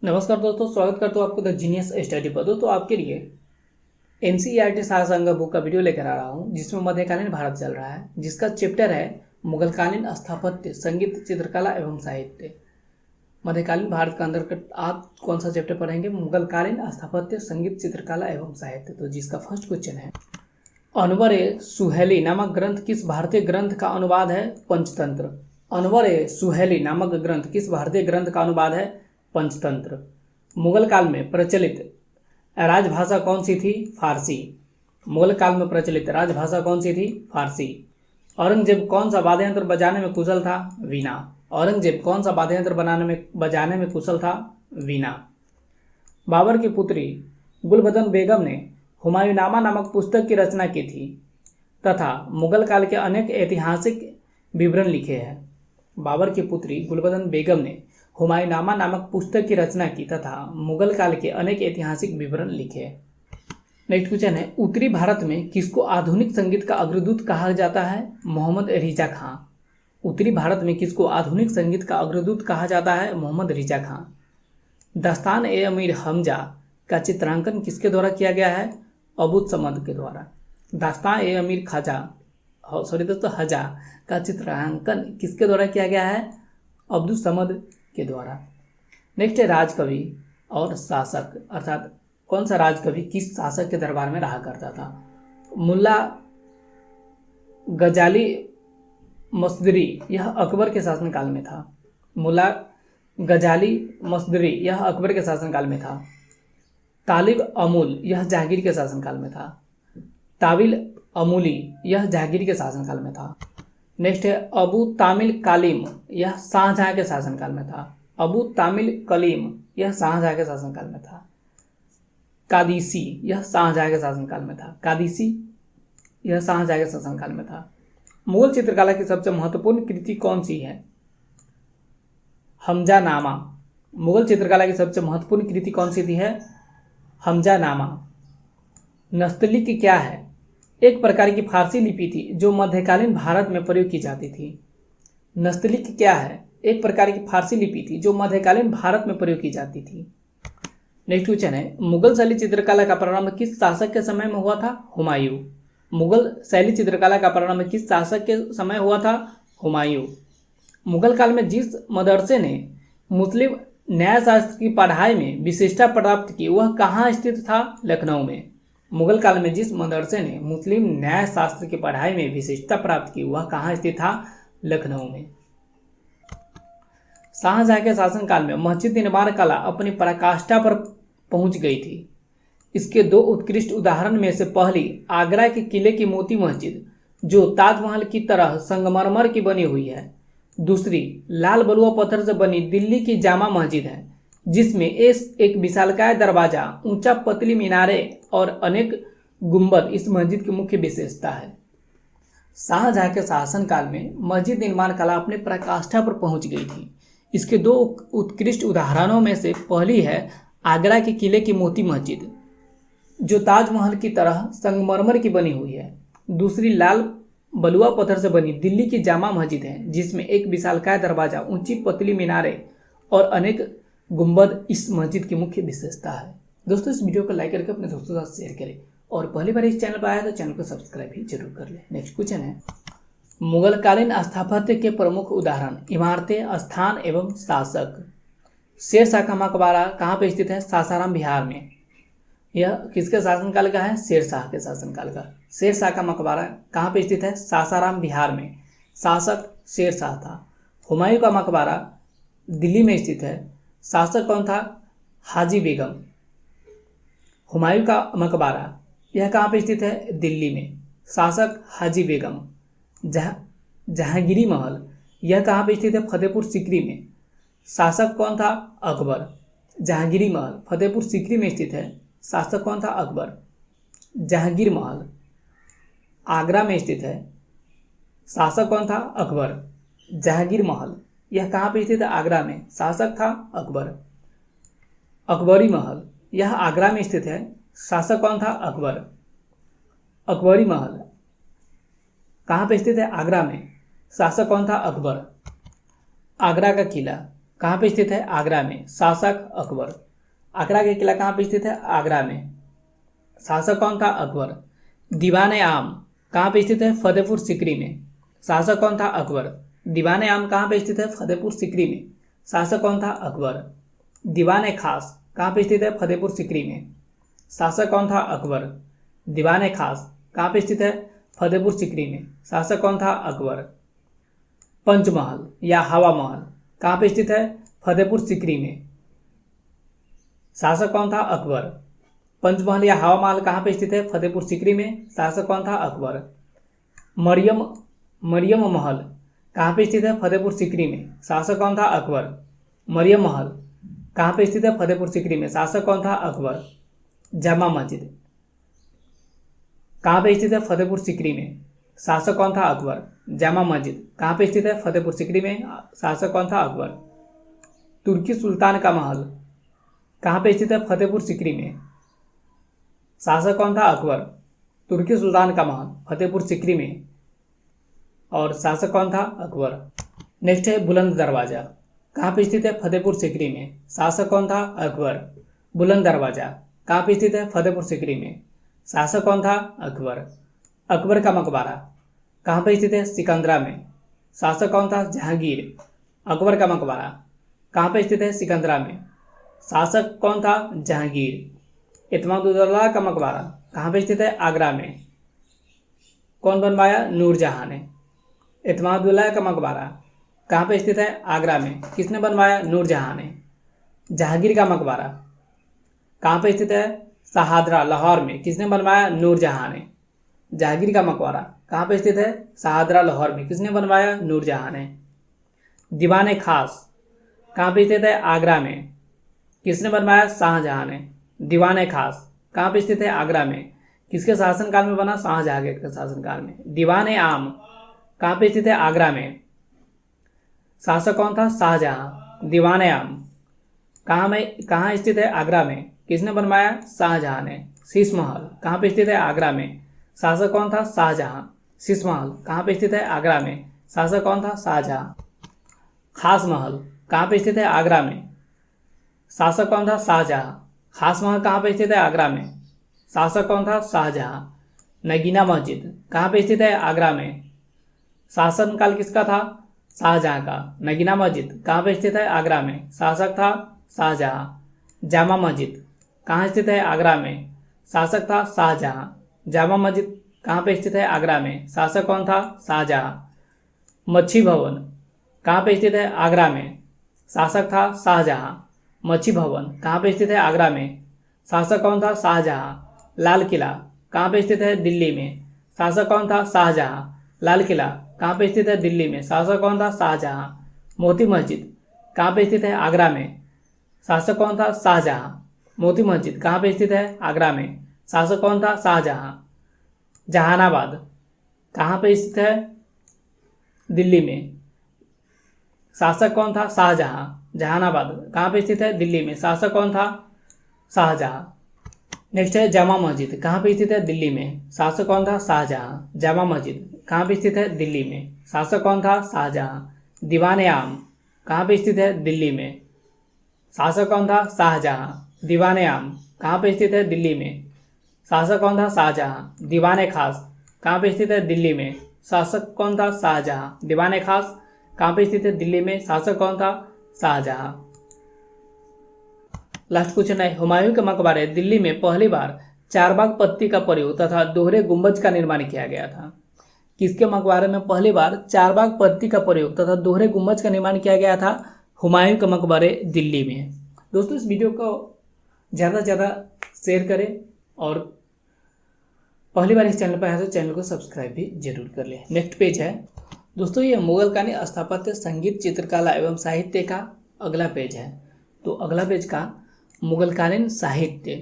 नमस्कार दोस्तों, स्वागत करता हूँ आपको द जीनियस स्टडी पर। दोस्तों आपके लिए एनसीईआरटी सार संग्रह बुक का वीडियो लेकर आ रहा हूँ, जिसमें मध्यकालीन भारत चल रहा है, जिसका चैप्टर है मुगलकालीन स्थापत्य, संगीत, चित्रकला एवं साहित्य। मध्यकालीन भारत का अंतर्गत आप कौन सा चैप्टर पढ़ेंगे? मुगलकालीन स्थापत्य, संगीत, चित्रकला एवं साहित्य। तो जिसका फर्स्ट क्वेश्चन है, अनवर-ए-सुहेली नामक ग्रंथ किस भारतीय ग्रंथ का अनुवाद है? पंचतंत्र। अनवर-ए-सुहेली नामक ग्रंथ किस भारतीय ग्रंथ का अनुवाद है? पंचतंत्र। मुगल काल में प्रचलित राजभाषा कौन सी थी? फारसी। मुगल काल में प्रचलित राजभाषा कौन सी थी? फारसी। औरंगजेब कौन सा वाद्य यंत्र बजाने में कुशल था? वीणा। औरंगजेब कौन सा वाद्य यंत्र बजाने में कुशल था? वीणा। बाबर की पुत्री गुलबदन बेगम ने हुमायूंनामा नामक पुस्तक की रचना की थी तथा मुगल काल के अनेक ऐतिहासिक विवरण लिखे हैं। बाबर की पुत्री गुलबदन बेगम ने हुमायूंनामा नामक पुस्तक की रचना की तथा मुगल काल के अनेक ऐतिहासिक विवरण लिखे। नेक्स्ट क्वेश्चन है, उत्तरी भारत में किसको आधुनिक संगीत का अग्रदूत कहा जाता है? मोहम्मद रिजा खां। उत्तरी भारत में किसको आधुनिक संगीत का अग्रदूत कहा जाता है? मोहम्मद रिजा खां। दस्तान-ए-अमीर हमजा का चित्रांकन किसके द्वारा किया गया है? अबूद समद के द्वारा। दास्तान-ए-अमीर हजा का चित्रांकन किसके द्वारा किया गया है? अब्दुल समद के द्वारा। नेक्स्ट है, राजकवि और शासक, अर्थात कौन सा राजकवि किस शासक के दरबार में रहा करता था? मुल्ला गजाली मसदरी, यह अकबर के शासनकाल में था। मुल्ला गजाली मसदरी, यह अकबर के शासनकाल में था। तालिब अमूल, यह जहांगीर के शासनकाल में था। ताविल अमूली, यह जहांगीर के शासनकाल में था। नेक्स्ट है, अबू तामिल कालिम, यह शाहजहां के शासनकाल में था। अबू तामिल कलीम, यह शाहजहां के शासनकाल में था। कादीसी, यह शाहजहां के शासनकाल में था। कादीसी, यह शाहजहां के शासनकाल में था। मुगल चित्रकला की सबसे महत्वपूर्ण कृति कौन सी है? हमजानामा। मुगल चित्रकला की सबसे महत्वपूर्ण कृति कौन सी थी है? हमजानामा। नस्तलीक क्या है? एक प्रकार की फारसी लिपि थी जो मध्यकालीन भारत में प्रयोग की जाती थी। नस्तलीक क्या है? एक प्रकार की फारसी लिपि थी जो मध्यकालीन भारत में प्रयोग की जाती थी। नेक्स्ट क्वेश्चन है, मुगल शैली चित्रकला का प्रारंभ किस शासक के समय में हुआ था? हुमायूं। मुगल शैली चित्रकला का प्रारंभ किस शासक के समय हुआ था? हुमायूं। मुगल काल में जिस मदरसे ने मुस्लिम न्यायशास्त्र की पढ़ाई में विशिष्टता प्राप्त की वह कहाँ स्थित था? लखनऊ में। मुगल काल में जिस मदरसे ने मुस्लिम न्यायशास्त्र की पढ़ाई में विशिष्टता प्राप्त की वह कहाँ स्थित था? लखनऊ में। शाहजहां के शासनकाल में मस्जिद निर्माण कला अपनी पराकाष्ठा पर पहुंच गई थी। इसके दो उत्कृष्ट उदाहरण में से पहली आगरा के किले की मोती मस्जिद, जो ताजमहल की तरह संगमरमर की बनी हुई है। दूसरी लाल बलुआ पत्थर से बनी दिल्ली की जामा मस्जिद है, जिसमें एक विशालकाय दरवाजा, ऊंचा पतली मीनारें और अनेक गुंबद इस मस्जिद की मुख्य विशेषता है। शाहजहां के शासनकाल में मस्जिद निर्माण कला अपने पराकाष्ठा पर पहुंच गई थी। इसके दो उत्कृष्ट उदाहरणों में से पहली है आगरा के किले की मोती मस्जिद, जो ताजमहल की तरह संगमरमर की बनी हुई है। दूसरी लाल बलुआ पत्थर से बनी दिल्ली की जामा मस्जिद है, जिसमें एक विशालकाय दरवाजा, ऊंची पतली मीनारें और अनेक गुंबद इस मस्जिद की मुख्य विशेषता है। दोस्तों, इस वीडियो को लाइक करके अपने दोस्तों के साथ शेयर करें और पहली बार इस चैनल पर आया तो चैनल को सब्सक्राइब भी जरूर कर लें। नेक्स्ट क्वेश्चन है, मुगलकालीन स्थापत्य के प्रमुख उदाहरण, इमारतें, स्थान एवं शासक। शेरशाह का मकबरा कहाँ पर स्थित है? सासाराम, बिहार में। यह किसके शासनकाल का है? शेरशाह के शासनकाल का। शेरशाह का मकबरा कहाँ पर स्थित है? सासाराम, बिहार में। शासक शेरशाह था। हुमायूं का मकबरा दिल्ली में स्थित है। शासक कौन था? हाजी बेगम। हुमायूं का मकबरा यह कहाँ पर स्थित है? दिल्ली में। शासक हाजी बेगम। जहांगीरी महल यह कहाँ पर स्थित है? फतेहपुर सीकरी में। शासक कौन था? अकबर। जहांगीरी महल फतेहपुर सीकरी में स्थित है। शासक कौन था? अकबर। जहांगीर महल आगरा में स्थित है। शासक कौन था? अकबर। जहांगीर महल यह कहाँ पर स्थित है? आगरा में। शासक था अकबर। अकबरी महल यह आगरा में स्थित है। शासक कौन था? अकबर। अकबरी महल कहाँ पर स्थित है? आगरा में। शासक कौन था? अकबर। आगरा का किला कहाँ पे स्थित है? आगरा में। शासक अकबर। आगरा का किला कहाँ पे स्थित है? आगरा में। शासक कौन था? अकबर। दीवान आम कहाँ पे स्थित है? फतेहपुर सीकरी में। शासक कौन था? अकबर। दीवान आम कहाँ पे स्थित है? फतेहपुर सीकरी में। शासक कौन था? अकबर। दीवान खास कहाँ पे स्थित है? फतेहपुर सीकरी में। शासक कौन था? अकबर। दीवान खास कहाँ पे स्थित है? फतेहपुर सीकरी में। शासक कौन था? अकबर। पंचमहल या हवा महल कहाँ पे स्थित है? फतेहपुर सीकरी में। शासक कौन था? अकबर। पंचमहल या हवा महल कहाँ पे स्थित है? फतेहपुर सीकरी में। शासक कौन था? अकबर। मरियम महल कहाँ पे स्थित है? फतेहपुर सीकरी में। शासक कौन था? अकबर। मरियम महल कहाँ पे स्थित है? फतेहपुर सीकरी में। शासक कौन था? अकबर। जामा मस्जिद कहाँ पे स्थित है? फतेहपुर सीकरी में। शासक कौन था? अकबर। जामा मस्जिद कहाँ पे स्थित है? फतेहपुर सीकरी में। शासक कौन था? अकबर। तुर्की सुल्तान का महल कहाँ पे स्थित है? फतेहपुर सीकरी में। शासक कौन था? अकबर। तुर्की सुल्तान का महल फतेहपुर सीकरी में और शासक कौन था? अकबर। नेक्स्ट है बुलंद दरवाजा कहाँ पे स्थित है? फतेहपुर सीकरी में। शासक कौन था? अकबर। बुलंद दरवाजा कहाँ पे स्थित है? फतेहपुर सीकरी में। शासक कौन था? अकबर। अकबर का मकबरा कहाँ पे स्थित है? सिकंदरा में। शासक कौन था? जहांगीर। अकबर का मकबरा कहाँ पे स्थित है? सिकंदरा में। शासक कौन था? जहांगीर। इत्मादुद्दौला का मकबरा कहाँ पे स्थित है? आगरा में। कौन बनवाया? नूरजहां ने। इत्मादुद्दौला का मकबरा कहाँ पे स्थित है? आगरा में। किसने बनवाया? नूरजहां ने। जहांगीर का मकबरा कहाँ पे स्थित है? शाहदरा लाहौर में। किसने बनवाया? नूरजहां ने। जहांगीर का मकबरा कहाँ पे स्थित है? शाहदरा लाहौर में। किसने बनवाया? नूरजहां ने। दीवान खास कहाँ पे स्थित है? आगरा में। किसने बनवाया? शाहजहां ने। दीवान खास कहाँ पे स्थित है? आगरा में। किसके शासनकाल में बना? शाहजहां के शासनकाल में। दीवान आम कहाँ पे स्थित है? आगरा में। शासक कौन था? शाहजहां। दीवान आम कहाँ स्थित है? आगरा में। किसने बनवाया? शाहजहां ने। शीश महल कहाँ पे स्थित है? आगरा में। शासक कौन था? शाहजहां। शीश महल कहाँ पे स्थित है? आगरा में। शासक कौन था? शाहजहां। खास महल कहाँ पे स्थित है? आगरा में। शासक कौन था? शाहजहां। खास महल कहाँ पे स्थित है? आगरा में। शासक कौन था? शाहजहां। नगीना मस्जिद कहाँ पे स्थित है? आगरा में। शासनकाल किसका था? शाहजहां का। नगीना मस्जिद कहाँ पे स्थित है? आगरा में। शासक था? शाहजहां। जामा मस्जिद कहाँ स्थित है? आगरा में। शासक था? शाहजहां। जामा मस्जिद कहाँ पे स्थित है? आगरा में। शासक कौन था? शाहजहां। मच्छी भवन कहाँ पे स्थित है? आगरा में। शासक था? शाहजहां। मच्छी भवन कहाँ पे स्थित है? आगरा में। शासक कौन था? शाहजहां। लाल किला कहाँ पे स्थित है? दिल्ली में। शासक कौन था? शाहजहां। लाल किला कहाँ पे स्थित है? दिल्ली में। शासक कौन था? शाहजहां। मोती मस्जिद कहाँ पे स्थित है? आगरा में। शासक कौन था? शाहजहां। मोती मस्जिद कहाँ पे स्थित है? आगरा में। शासक कौन था? शाहजहां। जहानाबाद कहाँ पे स्थित है? दिल्ली में। शासक कौन था? शाहजहां। जहानाबाद कहाँ पे स्थित है? दिल्ली में। शासक कौन था? शाहजहां। नेक्स्ट है जामा मस्जिद कहाँ पे स्थित है? दिल्ली में। शासक कौन था? शाहजहां। जामा मस्जिद कहाँ पे स्थित है? दिल्ली में। शासक कौन था? शाहजहां। दीवान आम कहाँ पे स्थित है? दिल्ली में। शासक कौन था? शाहजहां। दीवान आम कहाँ पे स्थित है? दिल्ली में। शासक कौन था? शाहजहां। दीवान खास कहाँ पे स्थित है? दिल्ली में। शासक कौन था? शाहजहां। दीवान खास कहाँ पे स्थित है? दिल्ली में। शासक कौन था? शाहजहां। लास्ट क्वेश्चन है, हुमायूं के मकबरे दिल्ली में पहली बार चारबाग पत्ती का प्रयोग तथा दोहरे गुंबज का निर्माण किया गया था। किसके मकबरे में पहली बार चारबाग पत्ती का प्रयोग तथा दोहरे गुंबज का निर्माण किया गया था? हुमायूं के मकबरे दिल्ली में। दोस्तों इस वीडियो को ज़्यादा से ज़्यादा शेयर करें और पहली बार इस चैनल पर आए तो चैनल को सब्सक्राइब भी जरूर कर लें। नेक्स्ट पेज है दोस्तों, ये मुगलकालीन स्थापत्य, संगीत, चित्रकला एवं साहित्य का अगला पेज है। तो अगला पेज का मुगलकालीन साहित्य,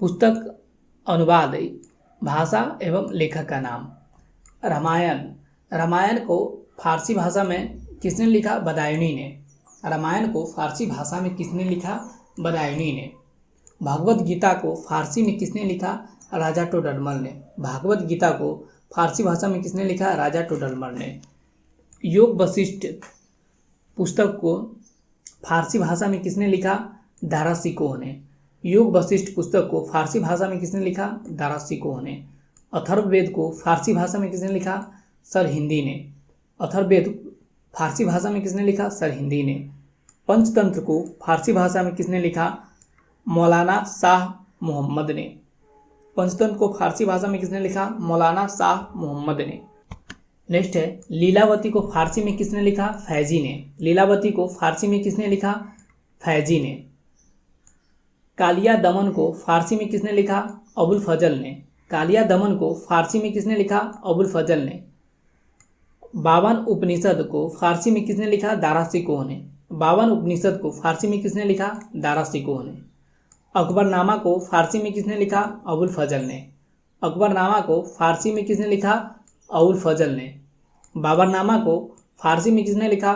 पुस्तक, अनुवाद, भाषा एवं लेखक का नाम। रामायण। रामायण को फारसी भाषा में किसने लिखा? बदायूनी ने। रामायण को फारसी भाषा में किसने लिखा? बदायूनी ने। भागवत गीता को फारसी में किसने लिखा? राजा टोडरमल ने। भागवत गीता को फारसी भाषा में किसने लिखा? राजा टोडरमल ने। योग वशिष्ठ पुस्तक को फारसी भाषा में किसने लिखा? दारा शिकोह ने। योग वशिष्ठ पुस्तक को फारसी भाषा में किसने लिखा? दारा शिकोह ने। अथर्ववेद को फारसी भाषा में किसने लिखा? सर हिंदी ने। अथर्ववेद फारसी भाषा में किसने लिखा? सर हिंदी ने। पंचतंत्र को फारसी भाषा में किसने लिखा? मौलाना शाह मोहम्मद ने। पंचतंत्र को फारसी भाषा में किसने लिखा? मौलाना शाह मोहम्मद ने। नेक्स्ट है लीलावती को फारसी में किसने लिखा? फैजी ने। लीलावती को फारसी में किसने लिखा? फैजी ने। कालिया दमन को फारसी में किसने लिखा? अबुल फजल ने। कालिया दमन को फारसी में किसने लिखा? अबुल फजल ने। 52 उपनिषद को फारसी में किसने लिखा? दारा शिकोह ने। 52 उपनिषद को फारसी में किसने लिखा? दारा शिकोह ने। अकबरनामा को फारसी में किसने लिखा? अबुल फजल ने। अकबरनामा को फारसी में किसने लिखा? अबुल फजल ने। बाबरनामा को फारसी में किसने लिखा?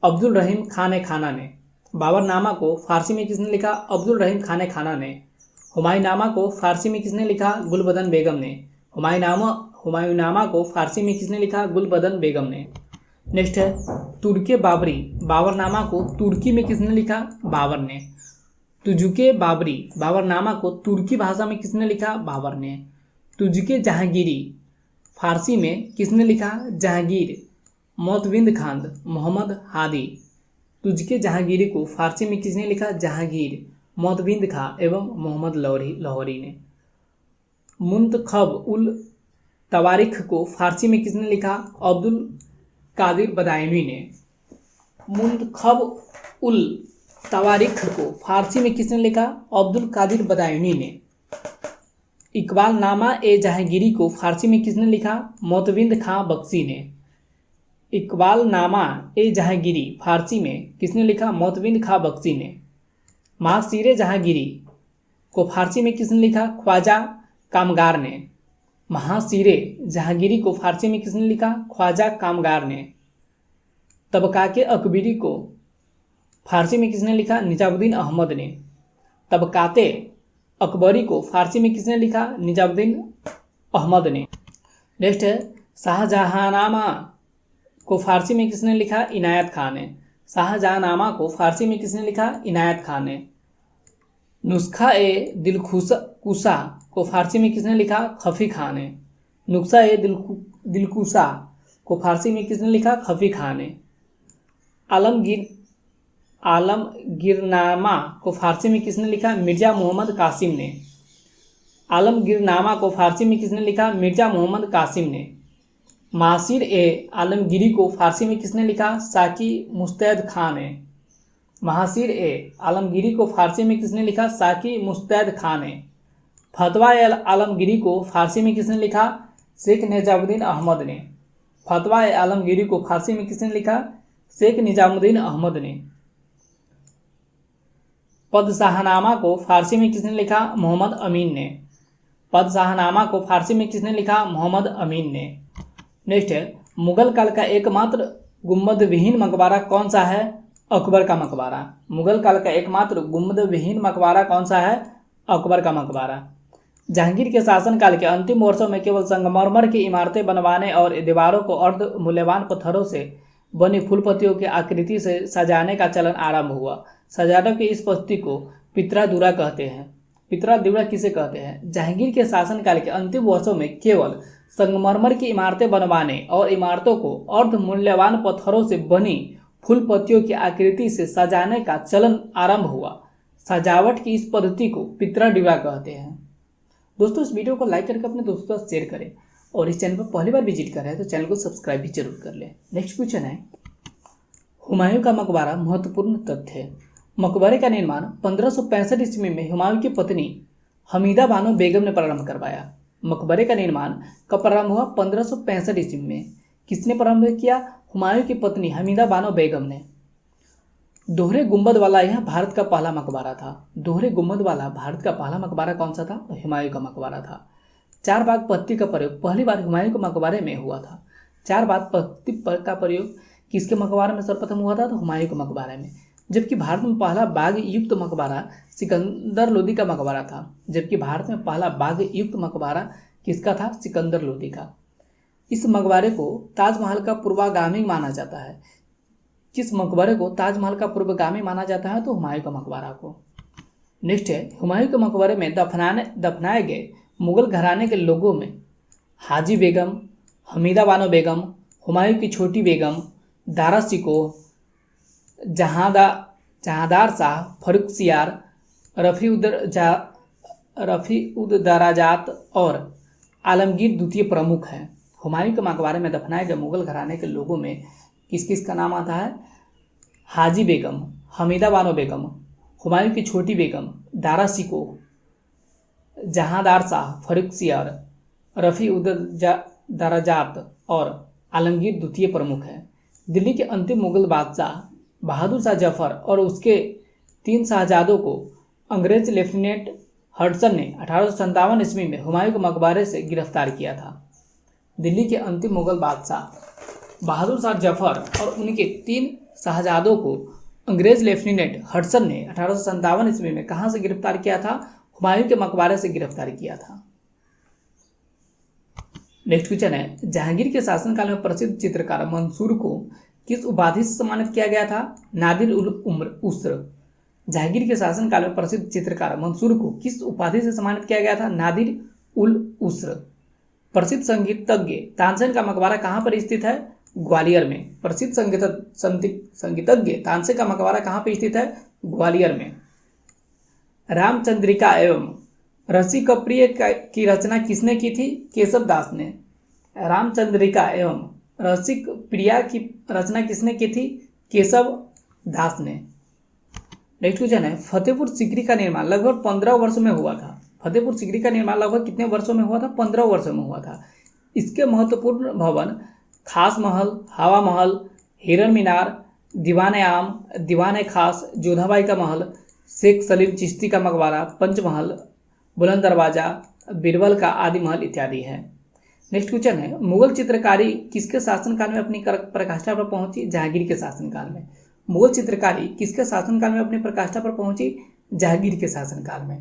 अब्दुल रहीम खान खाना ने। बाबरनामा को फारसी में किसने लिखा? अब्दुल रहीम खान खाना ने। हुमायूंनामा को फारसी में किसने लिखा? गुलबदन बेगम ने। हुमायूंनामा को फारसी में किसने लिखा? गुलबदन बेगम ने। नेक्स्ट है तुर्के बाबरी। बाबरनामा को तुर्की में किसने लिखा? बाबर ने। तुजुके बाबरी बाबरनामा को तुर्की भाषा में किसने लिखा? बाबर ने। तुजुके जहांगीरी फारसी में किसने लिखा? जहांगीर। मोतविंद खान मोहम्मद हादी। तुजुके जहांगीरी को फारसी में किसने लिखा? जहांगीर, मोतविंद खां एवं मोहम्मद लाहौरी ने। मुंतखब उल तवारिख को फारसी में किसने लिखा? अब्दुल कादिर बदायूनी ने। मुंतखब उल तवारिख को फारसी में किसने लिखा? अब्दुल कादिर बदायूनी ने। इकबाल नामा ए जहांगीरी को फारसी में किसने लिखा? मोतविंद खां बख्शी ने। इकबाल नामा ए जहांगीरी फारसी में किसने लिखा? मोतविंद खां बख्शी ने। महासीरे जहांगीरी को फारसी में किसने लिखा? ख्वाजा कामगार ने। महासीरे जहांगीरी को फारसी में किसने लिखा? ख्वाजा कामगार ने। तबकाके अकबरी को फारसी में किसने लिखा? निजामुद्दीन अहमद ने। तबकाते अकबरी को फारसी में किसने लिखा? निजामुद्दीन अहमद ने। नेक्स्ट है शाहजहांनामा को फारसी में किसने लिखा? इनायत खान ने। शाहजहांनामा को फारसी में किसने लिखा? इनायत खान ने। नुस्खा ए दिलकुशा को फारसी में किसने लिखा? खफी खान ने। नुस्खा ए दिलकुशा को फारसी में किसने लिखा? खफी खान ने। आलमगीरनामा को फारसी में किसने लिखा? मिर्जा मोहम्मद कासिम ने। आलमगीरनामा को फारसी में किसने लिखा? मिर्जा मोहम्मद कासिम ने। मासिर ए आलमगीरी को फारसी में किसने लिखा? साकी मुस्तैद खान ने। महासिर ए आलमगीरी को फारसी में किसने लिखा? साकी मुस्तैद खान ने। फतवा ए आलमगीरी को फारसी में किसने लिखा? शेख निजामुद्दीन अहमद ने। फतवा ए आलमगीरी को फारसी में किसने लिखा? शेख निजामुद्दीन अहमद ने। पदशाहनामा को फारसी में किसने लिखा? मोहम्मद अमीन ने। पदशाहनामा को फारसी में किसने लिखा? मोहम्मद अमीन ने। नेक्स्ट है मुगल काल का एकमात्र गुंबद विहीन मकबरा कौन सा है? अकबर का मकबरा। मुगल काल का एकमात्र गुंबद विहीन मकबरा कौन सा है? अकबर का मकबरा। जहांगीर के शासनकाल के अंतिम वर्षों में केवल संगमरमर की इमारतें बनवाने और दीवारों को अर्ध मूल्यवान पत्थरों से बनी फूलपत्तियों की आकृति से सजाने का चलन आरंभ हुआ। सजावट की इस पद्धति को पित्रादुरा कहते हैं। पित्रादुरा किसे कहते हैं? जहांगीर के शासनकाल के अंतिम वर्षों में केवल संगमरमर की इमारतें बनवाने और इमारतों को अर्ध मूल्यवान पत्थरों से बनी फूल पत्तियों की आकृति से सजाने का चलन आरंभ हुआ। सजावट की इस पद्धति को पित्रादुरा कहते हैं। दोस्तों इस वीडियो को लाइक करके अपने दोस्तों के साथ शेयर करें और इस चैनल पर पहली बार विजिट कर रहे हैं तो चैनल को सब्सक्राइब भी जरूर कर लें। नेक्स्ट क्वेश्चन है हुमायूं का मकबरा महत्वपूर्ण तथ्य है। मकबरे का निर्माण 1565 ईस्वी में हुमायूं की पत्नी हमीदा बानो बेगम ने प्रारंभ करवाया। मकबरे का निर्माण कब प्रारंभ हुआ? 1565 ईस्वी में। किसने प्रारंभ किया? हुमायूं की पत्नी हमीदा बानो बेगम ने। दोहरे गुंबद वाला यह भारत का पहला मकबरा था। दोहरे गुंबद वाला भारत का पहला मकबरा कौन सा था? हुमायूं का मकबरा था। 4 बाग पत्ती का प्रयोग पहली बार हुमायूं के मकबरे में हुआ था। 4 बाग पत्ती का प्रयोग किसके मकबरे में सर्वप्रथम हुआ था? तो हुमायूं के मकबरे में। जबकि भारत में पहला बाग युक्त मकबरा सिकंदर लोदी का मकबरा था। जबकि भारत में पहला बाग युक्त मकबरा किसका था? सिकंदर लोदी का। इस मकबरे को ताजमहल का पूर्वागामी माना जाता है। किस मकबरे को ताजमहल का पूर्वगामी माना जाता है? तो हुमायूं का मकबरा को। नेक्स्ट है, हुमायूं के मकबरे में दफनाए गए मुगल घराने के लोगों में हाजी बेगम, हमीदा बानो बेगम, हुमायूं की छोटी बेगम, दारा शिकोह, जहांदार शाह, फर्रुखसियार, रफ़ी उद दराजात और आलमगीर द्वितीय प्रमुख हैं। हुमायूं के मकबरे में दफनाए गए मुगल घराने के लोगों में किस किस का नाम आता है? हाजी बेगम, हमीदा बानो बेगम, हुमायूं की छोटी बेगम, दारा शिकोह, जहांदार शाह, फर्रुखसियार, रफ़ी उद दराजात और आलमगीर द्वितीय प्रमुख हैं। दिल्ली के अंतिम मुगल बादशाह बहादुर शाह जफर और उसके 3 शाहजादों को अंग्रेज लेफ्टिनेंट हडसन ने 1857 ईस्वी में हुमायूं के मकबरे से गिरफ्तार किया था। दिल्ली के अंतिम मुगल बादशाह बहादुर शाह जफर और उनके 3 शाहजादों को अंग्रेज लेफ्टिनेंट हडसन ने 1857 ईस्वी में कहां से गिरफ्तार किया था? हुमायूं के मकबरे से गिरफ्तार किया था। नेक्स्ट क्वेश्चन है, जहांगीर के शासनकाल में प्रसिद्ध चित्रकार मंसूर को किस उपाधि से सम्मानित किया गया था? नादिर उल उस्र। जहांगीर के शासनकाल में प्रसिद्ध चित्रकार मंसूर को किस उपाधि से सम्मानित किया गया था? नादिर उल उस्र। प्रसिद्ध संगीतज्ञ तानसेन का मकबरा कहाँ पर स्थित है? ग्वालियर में। प्रसिद्ध संगीतज्ञ तानसेन का मकबरा कहाँ पर स्थित है? ग्वालियर में। रामचंद्रिका एवं रसिकप्रिय की रचना किसने की थी? केशव दास ने। रामचंद्रिका एवं रसिक प्रिया की रचना किसने की थी? केशव दास ने। नेक्स्ट क्वेश्चन है, फतेहपुर सीकरी का निर्माण लगभग 15 वर्षों में हुआ था। फतेहपुर सीकरी का निर्माण लगभग कितने वर्षों में हुआ था? 15 वर्षों में हुआ था। इसके महत्वपूर्ण भवन खास महल, हवा महल, हिरन मीनार, दीवाने आम, दीवाने खास, जोधाबाई का महल, शेख सलीम चिश्ती का मकबरा, पंचमहल, बुलंद दरवाजा, बीरबल का आदि महल इत्यादि है। नेक्स्ट क्वेश्चन है, मुगल चित्रकारी किसके शासनकाल में अपनी प्रकाष्ठा पर पहुंची? जहांगीर के शासनकाल में। मुगल चित्रकारी किसके शासनकाल में अपनी प्रकाष्ठा पर पहुंची? जहांगीर के शासनकाल में।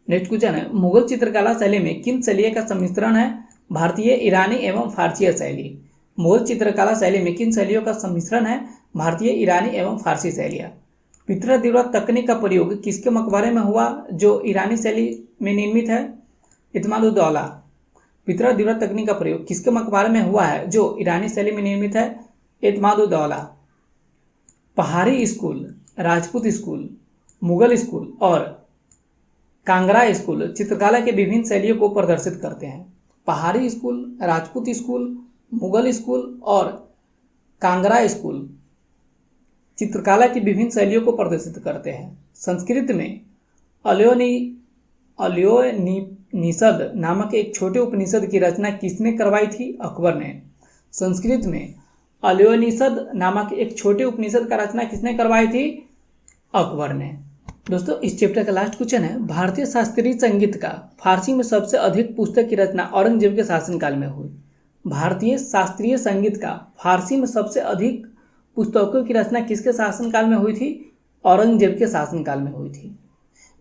नेक्स्ट क्वेश्चन है, मुगल चित्रकला शैली में किन शैलियों का सम्मिश्रण है? भारतीय, ईरानी एवं फारसी शैली। मुगल चित्रकला शैली में किन शैलियों का सम्मिश्रण है? भारतीय, ईरानी एवं फारसी शैलियाँ। पितृदेवता तकनीक का प्रयोग किसके मकबरे में हुआ जो ईरानी शैली में निर्मित है? इत्माद-उद-दौला। पितृदेवता तकनीक का प्रयोग किसके मकबरे में हुआ है जो ईरानी शैली में निर्मित है? इत्माद-उद-दौला। पहाड़ी school, Rajput school, Mughal school और कांगड़ा स्कूल चित्रकला के विभिन्न शैलियों को प्रदर्शित करते हैं। पहाड़ी school, Rajput school, Mughal school और कांगड़ा स्कूल चित्रकला की विभिन्न शैलियों को प्रदर्शित करते हैं। संस्कृत में अल्योनिषद नामक एक छोटे उपनिषद की रचना किसने करवाई थी? अकबर ने। संस्कृत में अल्योनिषद नामक एक छोटे उपनिषद का रचना किसने करवाई थी? अकबर ने। दोस्तों, इस चैप्टर का लास्ट क्वेश्चन है, भारतीय शास्त्रीय संगीत का फारसी में सबसे अधिक पुस्तक की रचना औरंगजेब के शासनकाल में हुई। भारतीय शास्त्रीय संगीत का फारसी में सबसे अधिक पुस्तकों की रचना किसके शासनकाल में हुई थी? औरंगजेब के शासनकाल में हुई थी।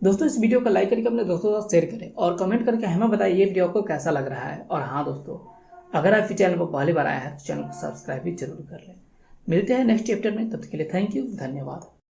दोस्तों, इस वीडियो को लाइक करके अपने दोस्तों के साथ शेयर करें और कमेंट करके हमें बताइए ये वीडियो आपको कैसा लग रहा है। और हाँ दोस्तों, अगर आप इस चैनल पर पहली बार आए हैं तो चैनल को सब्सक्राइब भी जरूर कर लें। मिलते हैं नेक्स्ट चैप्टर में, तब तक के लिए थैंक यू, धन्यवाद।